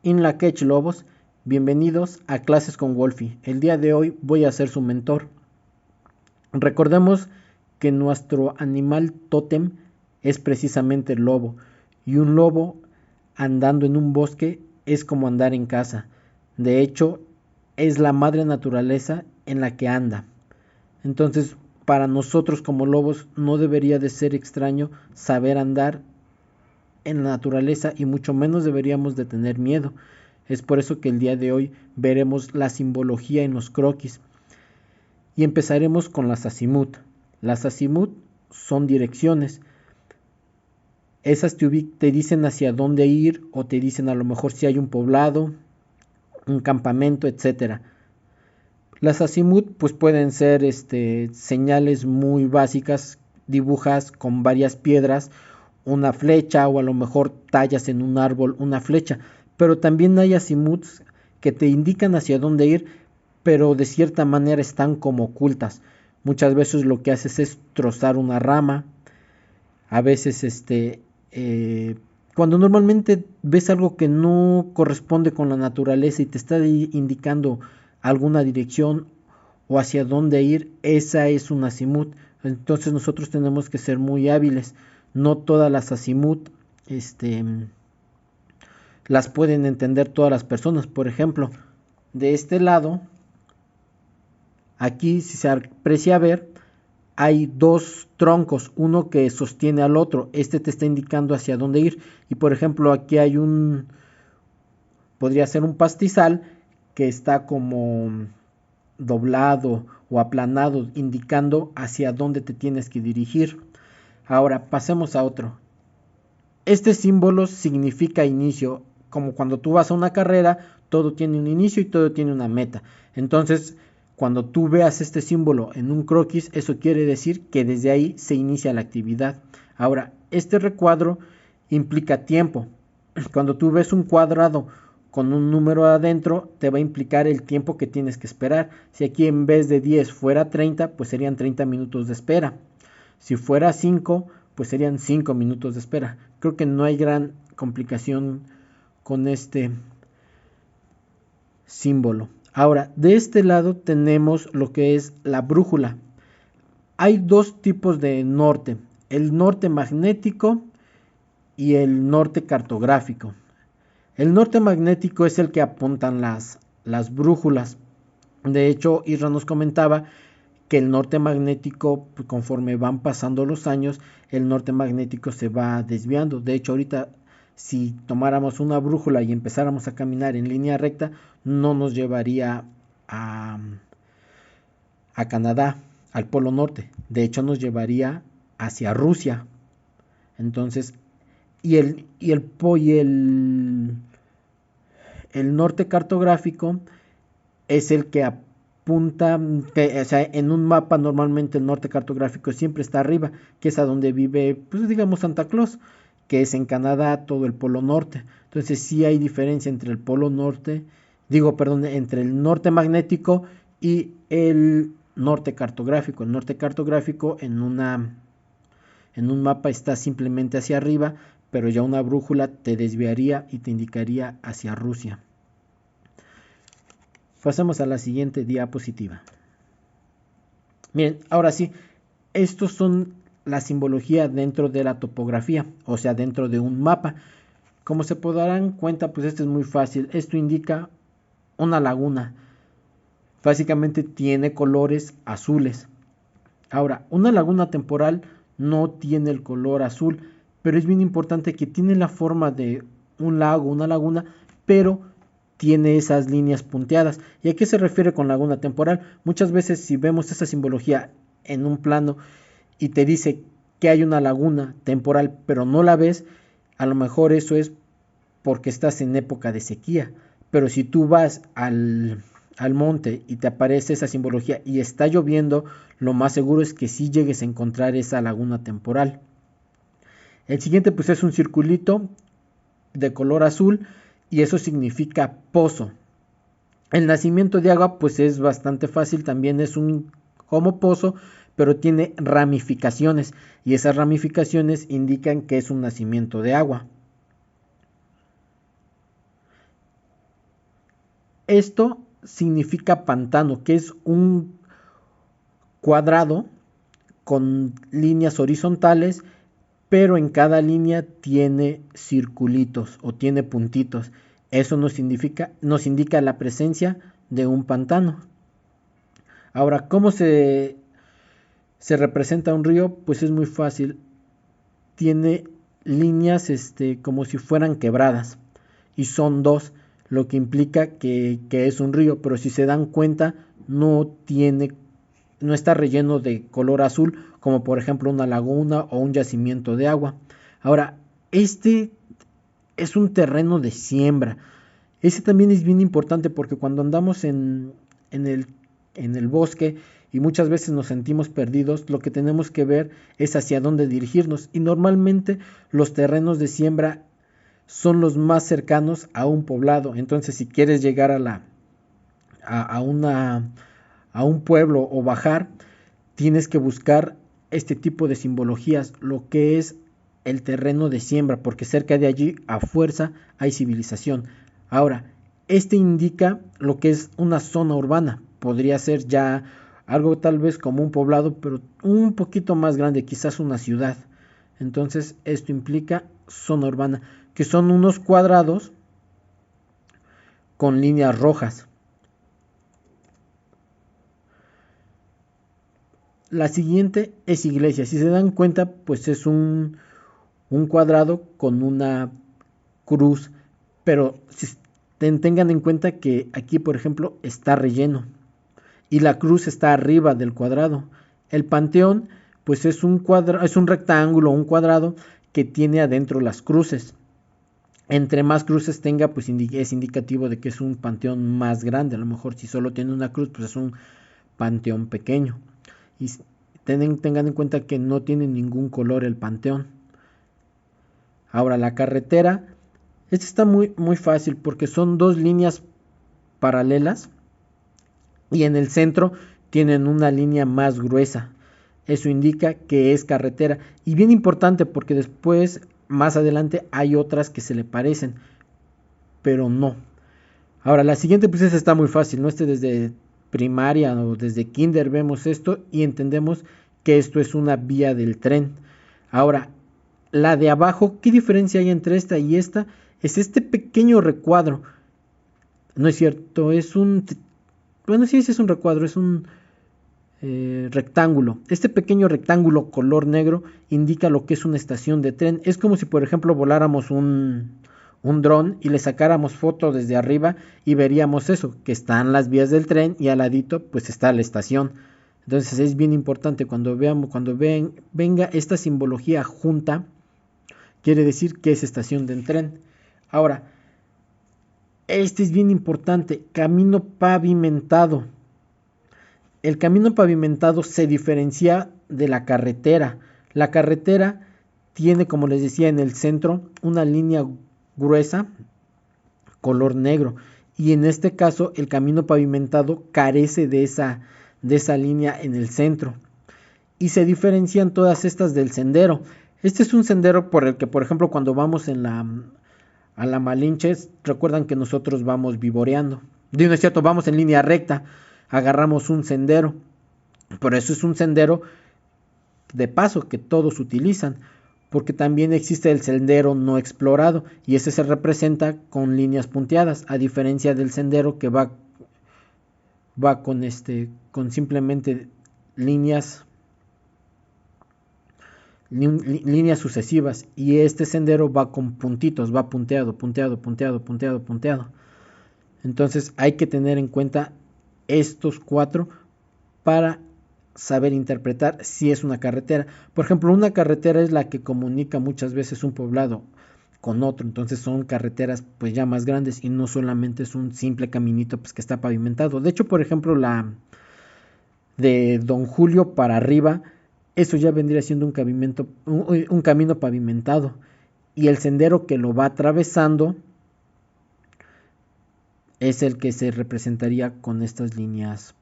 In la Quech Lobos, bienvenidos a Clases con Wolfie. El día de hoy voy a ser su mentor. Recordemos que nuestro animal tótem es precisamente el lobo, y un lobo andando en un bosque es como andar en casa. De hecho, es la madre naturaleza en la que anda. Entonces, para nosotros como lobos no debería de ser extraño saber andar en la naturaleza y mucho menos deberíamos de tener miedo. Es por eso que el día de hoy veremos la simbología en los croquis y empezaremos con las azimut. Las azimut son direcciones. Esas te dicen hacia dónde ir o te dicen a lo mejor si hay un poblado, un campamento, etcétera. Las azimut pues pueden ser señales muy básicas, dibujas con varias piedras una flecha o a lo mejor tallas en un árbol una flecha, pero también hay azimuts que te indican hacia dónde ir, pero de cierta manera están como ocultas. Muchas veces lo que haces es trozar una rama, a veces cuando normalmente ves algo que no corresponde con la naturaleza y te está indicando alguna dirección o hacia dónde ir, esa es un azimut. Entonces nosotros tenemos que ser muy hábiles. No todas las azimut las pueden entender todas las personas. Por ejemplo, de este lado, aquí si se aprecia ver, hay dos troncos, uno que sostiene al otro. Este te está indicando hacia dónde ir. Y por ejemplo, aquí hay podría ser un pastizal que está como doblado o aplanado, indicando hacia dónde te tienes que dirigir. Ahora pasemos a otro. Este símbolo significa inicio, como cuando tú vas a una carrera, todo tiene un inicio y todo tiene una meta. Entonces, cuando tú veas este símbolo en un croquis, eso quiere decir que desde ahí se inicia la actividad. Ahora, este recuadro implica tiempo. Cuando tú ves un cuadrado con un número adentro, te va a implicar el tiempo que tienes que esperar. Si aquí en vez de 10 fuera 30, pues serían 30 minutos de espera. Si fuera 5, pues serían 5 minutos de espera. Creo que no hay gran complicación con este símbolo. Ahora, de este lado tenemos lo que es la brújula. Hay dos tipos de norte, el norte magnético y el norte cartográfico. El norte magnético es el que apuntan las brújulas. De hecho, Isra nos comentaba que el norte magnético, conforme van pasando los años, el norte magnético se va desviando. De hecho, ahorita si tomáramos una brújula y empezáramos a caminar en línea recta, no nos llevaría a Canadá, al Polo Norte. De hecho, nos llevaría hacia Rusia. Entonces, el norte cartográfico es el que apunta, o sea, en un mapa normalmente el norte cartográfico siempre está arriba, que es a donde vive, pues digamos Santa Claus, que es en Canadá, todo el polo norte. Entonces sí hay diferencia entre el polo norte, entre el norte magnético y el norte cartográfico. El norte cartográfico en un mapa está simplemente hacia arriba, pero ya una brújula te desviaría y te indicaría hacia Rusia. Pasemos a la siguiente diapositiva. Bien, ahora sí, estos son la simbología dentro de la topografía, o sea, dentro de un mapa. Como se podrán cuenta, pues esto es muy fácil. Esto indica una laguna. Básicamente tiene colores azules. Ahora, una laguna temporal no tiene el color azul, pero es bien importante que tiene la forma de un lago, una laguna, pero tiene esas líneas punteadas. ¿Y a qué se refiere con laguna temporal? Muchas veces si vemos esa simbología en un plano y te dice que hay una laguna temporal, pero no la ves, a lo mejor eso es porque estás en época de sequía. Pero si tú vas al monte y te aparece esa simbología y está lloviendo, lo más seguro es que sí llegues a encontrar esa laguna temporal. El siguiente pues es un circulito de color azul y eso significa pozo. El nacimiento de agua pues es bastante fácil, también es un como pozo, pero tiene ramificaciones y esas ramificaciones indican que es un nacimiento de agua. Esto significa pantano, que es un cuadrado con líneas horizontales, pero en cada línea tiene circulitos o tiene puntitos. Eso nos indica la presencia de un pantano. Ahora, ¿cómo se representa un río? Pues es muy fácil. Tiene líneas como si fueran quebradas y son dos, lo que implica que es un río, pero si se dan cuenta no está relleno de color azul como por ejemplo una laguna o un yacimiento de agua. Ahora, este es un terreno de siembra. Ese también es bien importante porque cuando andamos en el, en el bosque y muchas veces nos sentimos perdidos, lo que tenemos que ver es hacia dónde dirigirnos. Y normalmente los terrenos de siembra son los más cercanos a un poblado. Entonces, si quieres llegar a, una, a un pueblo o bajar, tienes que buscar este tipo de simbologías, lo que es el terreno de siembra, porque cerca de allí a fuerza hay civilización. Ahora, este indica lo que es una zona urbana, podría ser ya algo tal vez como un poblado, pero un poquito más grande, quizás una ciudad. Entonces, esto implica zona urbana, que son unos cuadrados con líneas rojas. La siguiente es iglesia. Si se dan cuenta, pues es un cuadrado con una cruz. Pero si tengan en cuenta que aquí, por ejemplo, está relleno. Y la cruz está arriba del cuadrado. El panteón, pues es es un rectángulo, un cuadrado que tiene adentro las cruces. Entre más cruces tenga, pues es indicativo de que es un panteón más grande. A lo mejor si solo tiene una cruz, pues es un panteón pequeño. Y tengan en cuenta que no tiene ningún color el panteón. Ahora la carretera, esta está muy fácil porque son dos líneas paralelas y en el centro tienen una línea más gruesa. Eso indica que es carretera. Y bien importante porque después, más adelante, hay otras que se le parecen, pero no. Ahora, la siguiente pues esta está muy fácil, ¿no? Desde primaria o desde kinder vemos esto y entendemos que esto es una vía del tren. Ahora, la de abajo, ¿qué diferencia hay entre esta y esta? Es este pequeño recuadro. No es cierto, bueno, sí, sí es un recuadro, es un rectángulo. Este pequeño rectángulo color negro indica lo que es una estación de tren. Es como si, por ejemplo, voláramos un dron y le sacáramos foto desde arriba y veríamos eso, que están las vías del tren y al ladito pues está la estación. Entonces es bien importante venga esta simbología junta, quiere decir que es estación de tren. Ahora, este es bien importante, camino pavimentado. El camino pavimentado se diferencia de la carretera. La carretera tiene, como les decía, en el centro una línea gruesa, color negro. Y en este caso, el camino pavimentado carece de esa línea en el centro. Y se diferencian todas estas del sendero. Este es un sendero por el que, por ejemplo, cuando vamos a la Malinche, recuerdan que nosotros vamos vivoreando. No es cierto, vamos en línea recta, agarramos un sendero. Por eso es un sendero de paso que todos utilizan, porque también existe el sendero no explorado y ese se representa con líneas punteadas, a diferencia del sendero que va con simplemente líneas sucesivas, y este sendero va con puntitos, va punteado, punteado, punteado, punteado, punteado. Entonces hay que tener en cuenta estos cuatro para saber interpretar si es una carretera. Por ejemplo, una carretera es la que comunica muchas veces un poblado con otro, entonces son carreteras pues ya más grandes y no solamente es un simple caminito pues que está pavimentado. De hecho, por ejemplo, la de Don Julio para arriba, eso ya vendría siendo un camino pavimentado, y el sendero que lo va atravesando es el que se representaría con estas líneas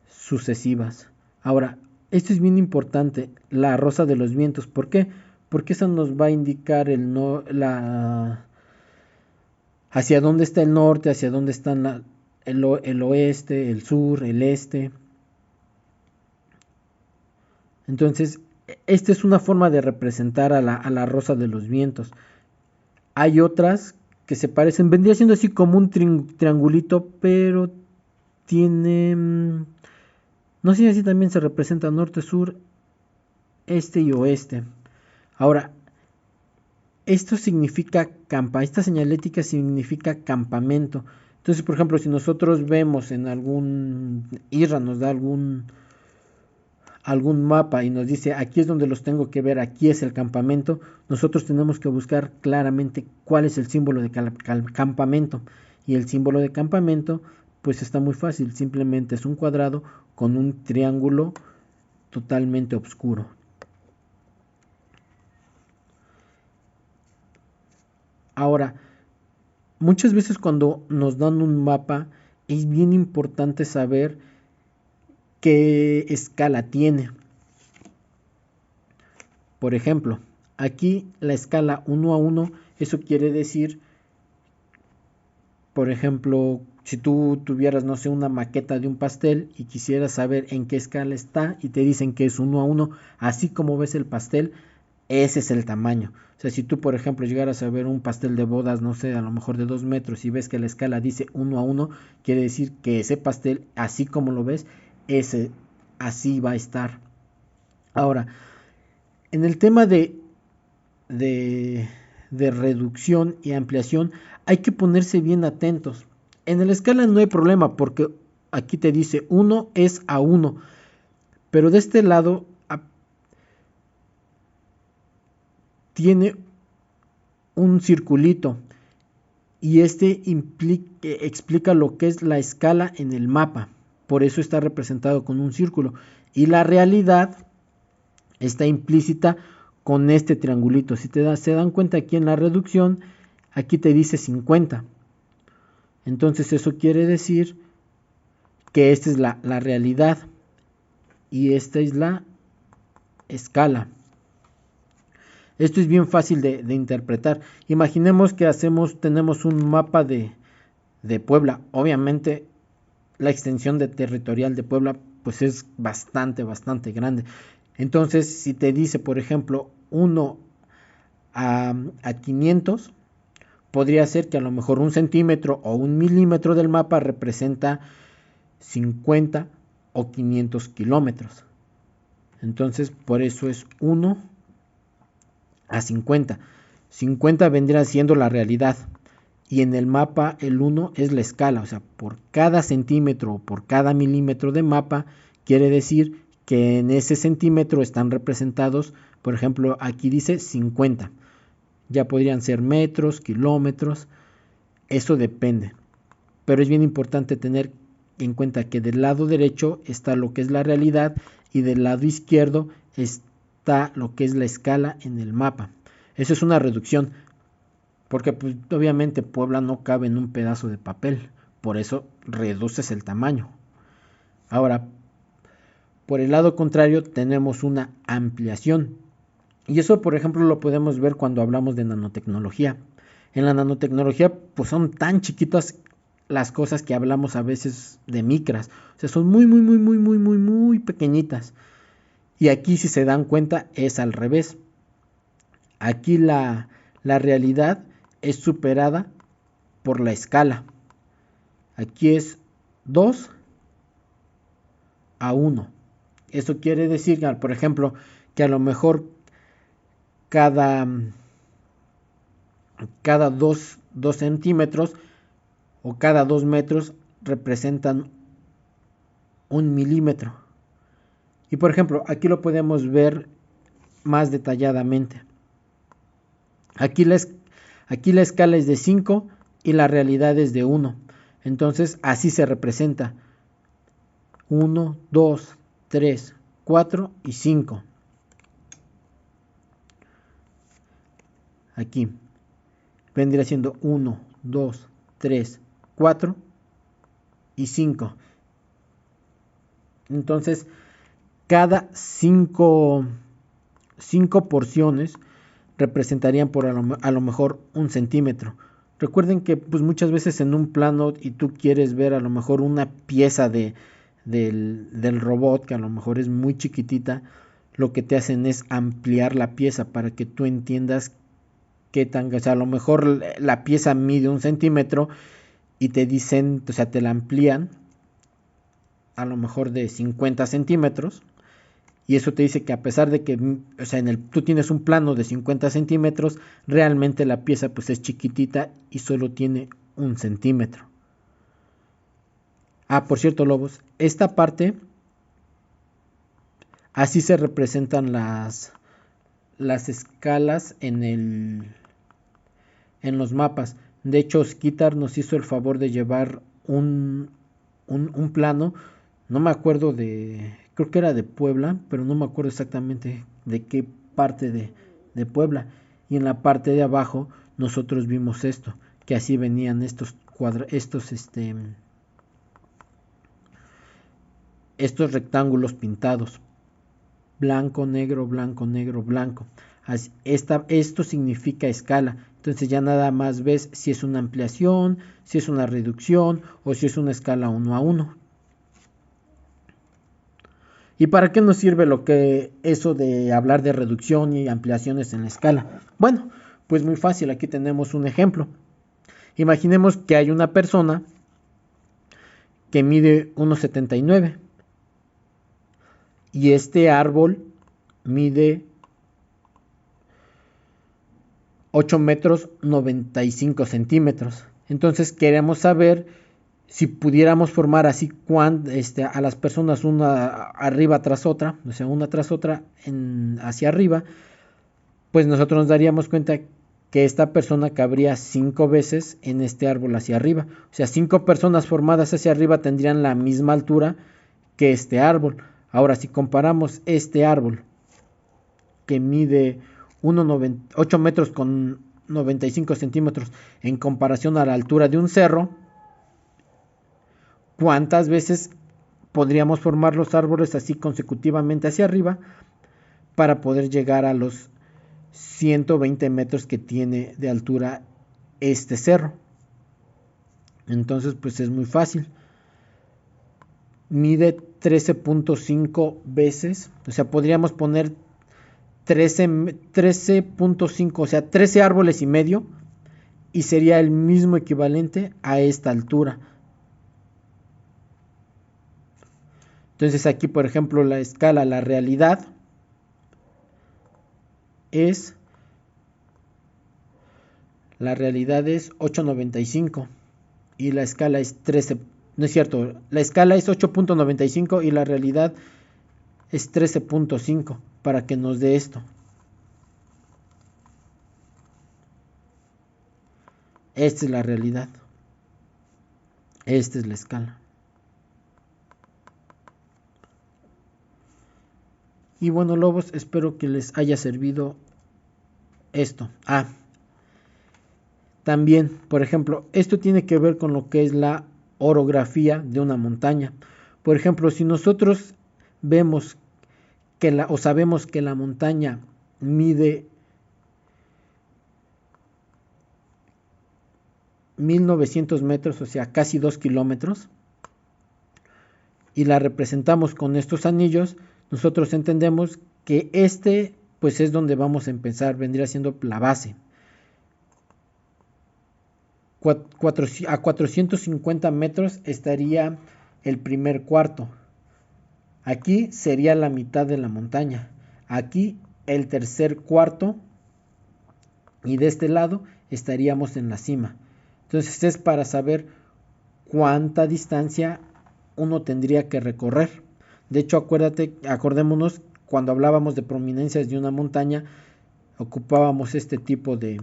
sucesivas. Ahora, esto es bien importante, la rosa de los vientos. ¿Por qué? Porque eso nos va a indicar hacia dónde está el norte, hacia dónde están el oeste, el sur, el este. Entonces, esta es una forma de representar a la rosa de los vientos. Hay otras que se parecen, vendría siendo así como un triangulito, pero tiene, no sé si así también se representa norte, sur, este y oeste. Ahora, esto significa esta señalética significa campamento. Entonces, por ejemplo, si nosotros vemos en algún IRA, nos da algún mapa y nos dice aquí es donde los tengo que ver, aquí es el campamento, nosotros tenemos que buscar claramente cuál es el símbolo de campamento. Y el símbolo de campamento pues está muy fácil, simplemente es un cuadrado con un triángulo totalmente oscuro. Ahora, muchas veces cuando nos dan un mapa es bien importante saber qué escala tiene. Por ejemplo, aquí la escala 1 a 1, eso quiere decir, por ejemplo, si tú tuvieras, no sé, una maqueta de un pastel y quisieras saber en qué escala está y te dicen que es 1 a 1, así como ves el pastel, ese es el tamaño. O sea, si tú, por ejemplo, llegaras a ver un pastel de bodas, no sé, a lo mejor de 2 metros y ves que la escala dice 1 a 1, quiere decir que ese pastel, así como lo ves, ese así va a estar. Ahora, en el tema de, de reducción y ampliación, hay que ponerse bien atentos. En la escala no hay problema porque aquí te dice 1 es a 1, pero de este lado tiene un circulito y este explica lo que es la escala en el mapa. Por eso está representado con un círculo. Y la realidad está implícita con este triangulito. Si se dan cuenta aquí en la reducción, aquí te dice 50. Entonces eso quiere decir que esta es la realidad y esta es la escala. Esto es bien fácil de interpretar. Imaginemos que tenemos un mapa de Puebla. Obviamente la extensión territorial de Puebla pues es bastante grande. Entonces si te dice por ejemplo 1 a 500, podría ser que a lo mejor 1 centímetro o 1 milímetro del mapa representa 50 o 500 kilómetros. Entonces por eso es 1 a 50. 50 vendría siendo la realidad. Y en el mapa el 1 es la escala. O sea, por cada centímetro o por cada milímetro de mapa quiere decir que en ese centímetro están representados, por ejemplo, aquí dice 50. Ya podrían ser metros, kilómetros. Eso depende. Pero es bien importante tener en cuenta que del lado derecho está lo que es la realidad y del lado izquierdo está lo que es la escala en el mapa. Eso es una reducción, porque pues, obviamente Puebla no cabe en un pedazo de papel, por eso reduces el tamaño. Ahora, por el lado contrario tenemos una ampliación, y eso por ejemplo lo podemos ver cuando hablamos de nanotecnología. En la nanotecnología pues son tan chiquitas las cosas que hablamos a veces de micras, o sea, son muy pequeñitas. Y aquí si se dan cuenta es al revés. Aquí la realidad es superada por la escala. Aquí es 2 a 1. Eso quiere decir, por ejemplo, que a lo mejor cada 2 centímetros o cada 2 metros representan 1 milímetro. Y por ejemplo, aquí lo podemos ver más detalladamente. Aquí la escala es de 5 y la realidad es de 1. Entonces así se representa. 1, 2, 3, 4 y 5. Aquí vendría siendo 1, 2, 3, 4 y 5. Entonces, cada 5 porciones representarían por a lo mejor 1 centímetro. Recuerden que pues muchas veces en un plano y tú quieres ver a lo mejor una pieza del robot que a lo mejor es muy chiquitita, lo que te hacen es ampliar la pieza para que tú entiendas qué tan, o sea, a lo mejor la pieza mide 1 centímetro y te dicen, o sea, te la amplían a lo mejor de 50 centímetros. Y eso te dice que a pesar de que, o sea, tú tienes un plano de 50 centímetros, realmente la pieza pues es chiquitita y solo tiene 1 centímetro. Ah, por cierto, Lobos, esta parte, así se representan las escalas en los mapas. De hecho, Skitar nos hizo el favor de llevar un plano, no me acuerdo creo que era de Puebla, pero no me acuerdo exactamente de qué parte de Puebla. Y en la parte de abajo nosotros vimos esto, que así venían estos rectángulos pintados. Blanco, negro, blanco, negro, blanco. Esto significa escala. Entonces ya nada más ves si es una ampliación, si es una reducción o si es una escala 1 a 1. ¿Y para qué nos sirve eso de hablar de reducción y ampliaciones en la escala? Bueno, pues muy fácil, aquí tenemos un ejemplo. Imaginemos que hay una persona que mide 1,79 y este árbol mide 8 metros 95 centímetros. Entonces queremos saber si pudiéramos formar así a las personas una arriba tras otra, o sea, una tras otra hacia arriba, pues nosotros nos daríamos cuenta que esta persona cabría 5 veces en este árbol hacia arriba. O sea, 5 personas formadas hacia arriba tendrían la misma altura que este árbol. Ahora, si comparamos este árbol que mide 8 metros con 95 centímetros en comparación a la altura de un cerro, ¿cuántas veces podríamos formar los árboles así consecutivamente hacia arriba para poder llegar a los 120 metros que tiene de altura este cerro? Entonces pues es muy fácil. Mide 13.5 veces, o sea, podríamos poner 13.5, o sea, 13 árboles y medio, y sería el mismo equivalente a esta altura. Entonces aquí, por ejemplo, la escala, la realidad es 8.95 y la escala es 13. No es cierto, la escala es 8.95 y la realidad es 13.5 para que nos dé esto. Esta es la realidad. Esta es la escala. Y bueno, Lobos, espero que les haya servido esto. También, por ejemplo, esto tiene que ver con lo que es la orografía de una montaña. Por ejemplo, si nosotros vemos o sabemos que la montaña mide 1900 metros, o sea, casi 2 kilómetros, y la representamos con estos anillos, nosotros entendemos que pues es donde vamos a empezar, vendría siendo la base. A 450 metros estaría el primer cuarto. Aquí sería la mitad de la montaña. Aquí el tercer cuarto. Y de este lado estaríamos en la cima. Entonces es para saber cuánta distancia uno tendría que recorrer. De hecho, acordémonos, cuando hablábamos de prominencias de una montaña, ocupábamos este tipo de...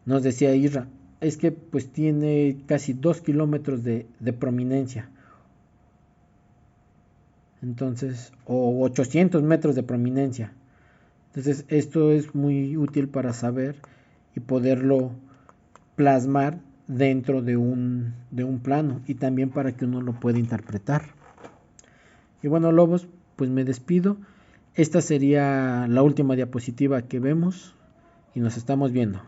Nos decía Isra, es que pues tiene casi 2 kilómetros de prominencia. Entonces, o 800 metros de prominencia. Entonces, esto es muy útil para saber y poderlo plasmar dentro de un plano y también para que uno lo pueda interpretar. Y bueno, Lobos, pues me despido. Esta sería la última diapositiva que vemos y nos estamos viendo.